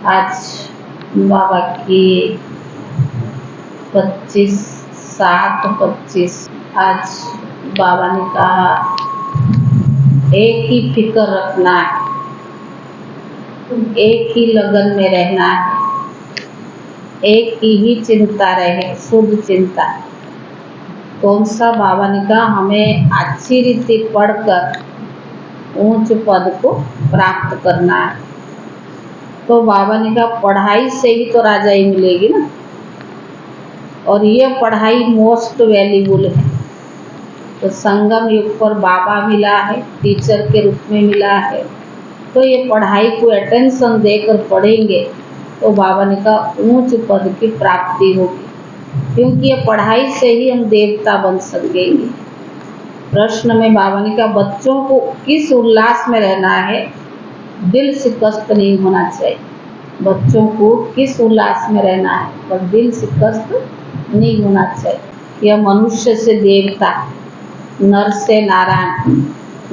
आज बाबा की 25/7/25 आज बाबा ने कहा एक ही फिक्र रखना है, एक ही लगन में रहना है, एक ही चिंता रहे, शुद्ध चिंता। कौन सा? बाबा ने कहा हमें अच्छी रीति पढ़कर ऊंच पद को प्राप्त करना है। तो बाबा ने कहा पढ़ाई से ही तो राजाई मिलेगी ना, और ये पढ़ाई मोस्ट वैल्यूबल है। तो संगम युग पर बाबा मिला है, टीचर के रूप में मिला है, तो ये पढ़ाई को अटेंशन देकर पढ़ेंगे तो बाबा ने कहा ऊंच पद की प्राप्ति होगी, क्योंकि ये पढ़ाई से ही हम देवता बन सकेंगे। प्रश्न में बाबा ने कहा बच्चों को किस उल्लास में रहना है, दिल से कष्ट नहीं होना चाहिए। बच्चों को किस उल्लास में रहना है, पर दिल से कष्ट नहीं होना चाहिए। यह मनुष्य से देवता, नर से नारायण,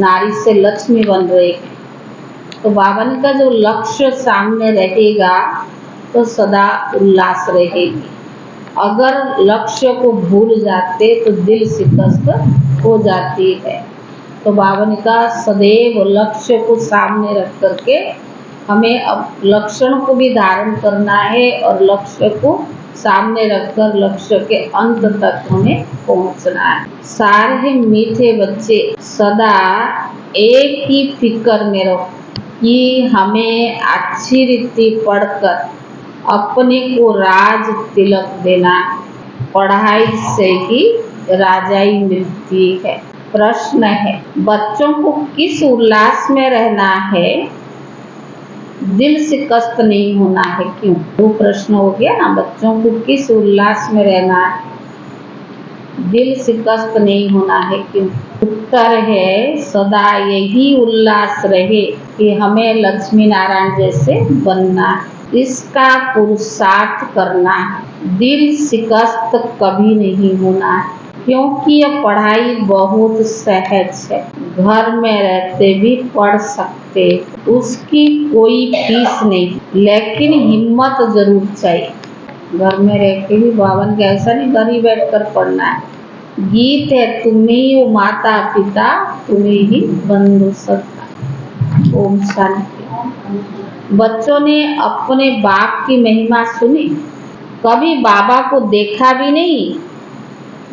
नारी से लक्ष्मी बन रहे हैं। तो बाबा ने कहा जो लक्ष्य सामने रहेगा तो सदा उल्लास रहेगी। अगर लक्ष्य को भूल जाते तो दिल से कष्ट हो जाती है। तो बाबा ने कहा सदैव लक्ष्य को सामने रख करके हमें अब लक्षण को भी धारण करना है, और लक्ष्य को सामने रखकर लक्ष्य के अंत तक हमें पहुंचना है। सारे मीठे बच्चे सदा एक ही फिक्र में रहो कि हमें अच्छी रीति पढ़कर अपने को राज तिलक देना। पढ़ाई से ही राजाई मिलती है। प्रश्न है बच्चों को किस उल्लास में रहना है, दिल से कष्ट नहीं होना है, क्यों? दो प्रश्न हो गया ना। बच्चों को किस उल्लास में रहना है, दिल से कष्ट नहीं होना है, क्यों? उत्तर है सदा यही उल्लास रहे कि हमें लक्ष्मी नारायण जैसे बनना है, इसका पुरुषार्थ करना है। दिल से कष्ट कभी नहीं होना है, क्योंकि यह पढ़ाई बहुत सहज है। घर में रहते भी पढ़ सकते, उसकी कोई फीस नहीं, लेकिन हिम्मत जरूर चाहिए। घर में रह के भी बावन के ऐसा नहीं घर ही बैठ कर पढ़ना है। गीत है तुम्हें हो माता पिता, तुम्हें ही बंधु सत्ता। ओम शांति। बच्चों ने अपने बाप की महिमा सुनी, कभी बाबा को देखा भी नहीं,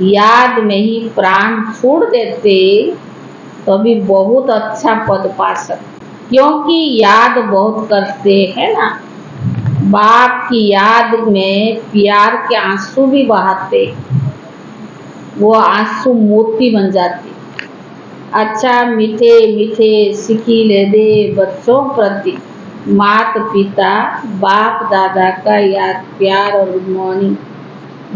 याद में ही प्राण छोड़ देते तो भी बहुत अच्छा पद पा सकते, क्योंकि याद बहुत करते हैं ना। बाप की याद में प्यार के आंसू भी बहाते, वो आंसू मोती बन जाती। अच्छा मीठे मीठे सिकीले दे बच्चों प्रति माता पिता बाप दादा का याद प्यार और गुड मॉर्निंग।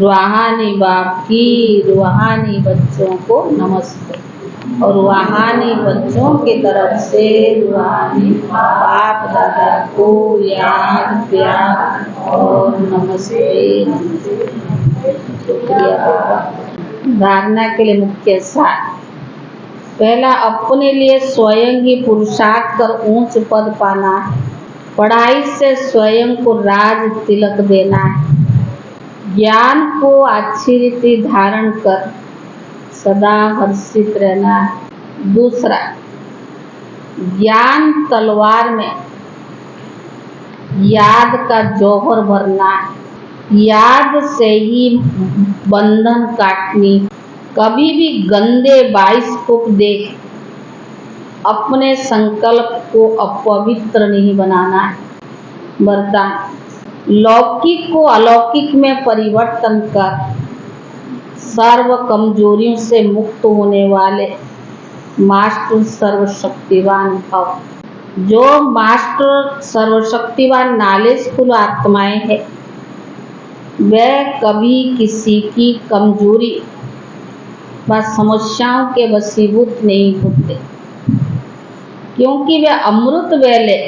रूहानी बाप की रूहानी बच्चों को नमस्ते, और रूहानी बच्चों की तरफ से रूहानी बाप दादा को याद प्यार और नमस्ते। शुक्रिया बाबा। धारणा के लिए मुख्य सार। पहला, अपने लिए स्वयं ही पुरुषार्थ कर ऊंच पद पाना है। पढ़ाई से स्वयं को राज तिलक देना है। ज्ञान को अच्छी रीति धारण कर सदा हर्षित रहना है। दूसरा, ज्ञान तलवार में याद का जौहर भरना है। याद से ही बंधन काटनी। कभी भी गंदे बाइस्कोप देख अपने संकल्प को अपवित्र नहीं बनाना है। वरदान, लौकिक को अलौकिक में परिवर्तन कर सर्व कमजोरियों से मुक्त होने वाले मास्टर सर्वशक्तिवान भव। जो मास्टर सर्वशक्तिवान नॉलेजफुल आत्माएं हैं, वह कभी किसी की कमजोरी व समस्याओं के वशीभूत नहीं होते, क्योंकि वे अमृत वेले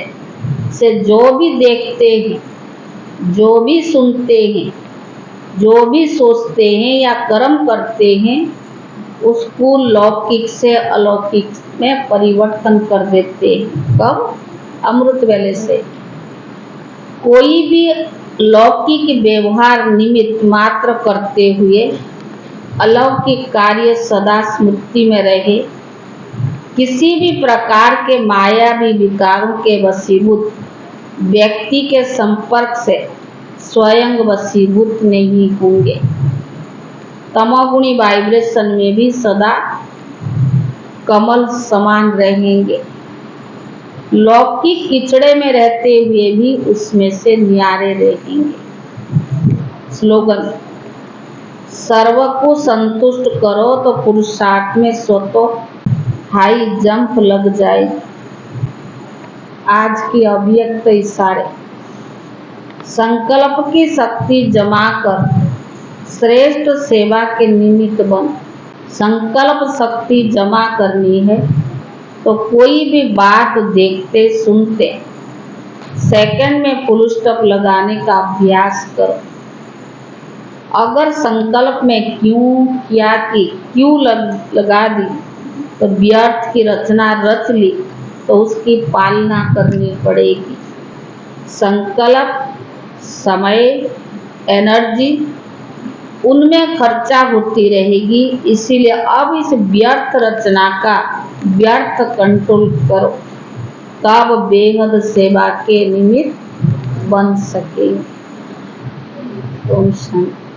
से जो भी देखते हैं, जो भी सुनते हैं, जो भी सोचते हैं या कर्म करते हैं, उसको लौकिक से अलौकिक में परिवर्तन कर देते हैं। कब? अमृत वेले से। कोई भी लौकिक व्यवहार निमित्त मात्र करते हुए अलौकिक कार्य सदा स्मृति में रहे। किसी भी प्रकार के मायावी विकारों के वशीभूत व्यक्ति के संपर्क से स्वयं वशीभूत नहीं होंगे। तमोगुणी वाइब्रेशन में भी सदा कमल समान रहेंगे। लौकिक कीचड़े में रहते हुए भी उसमें से न्यारे रहेंगे। स्लोगन: सर्व को संतुष्ट करो तो पुरुषार्थ में स्वतः हाई जंप लग जाए। आज की अव्यक्त इशारे: संकल्प की शक्ति जमा कर श्रेष्ठ सेवा के निमित्त बन। संकल्प शक्ति जमा करनी है तो कोई भी बात देखते सुनते सेकंड में फुल स्टॉप लगाने का अभ्यास करो। अगर संकल्प में क्यों क्या की क्यों लगा दी तो व्यर्थ की रचना रच ली तो उसकी पालना करनी पड़ेगी। संकल्प, समय, एनर्जी उनमें खर्चा होती रहेगी। इसीलिए अब इस व्यर्थ रचना का व्यर्थ कंट्रोल करो, तब बेहद सेवा के निमित्त बन सके। ओम शांति।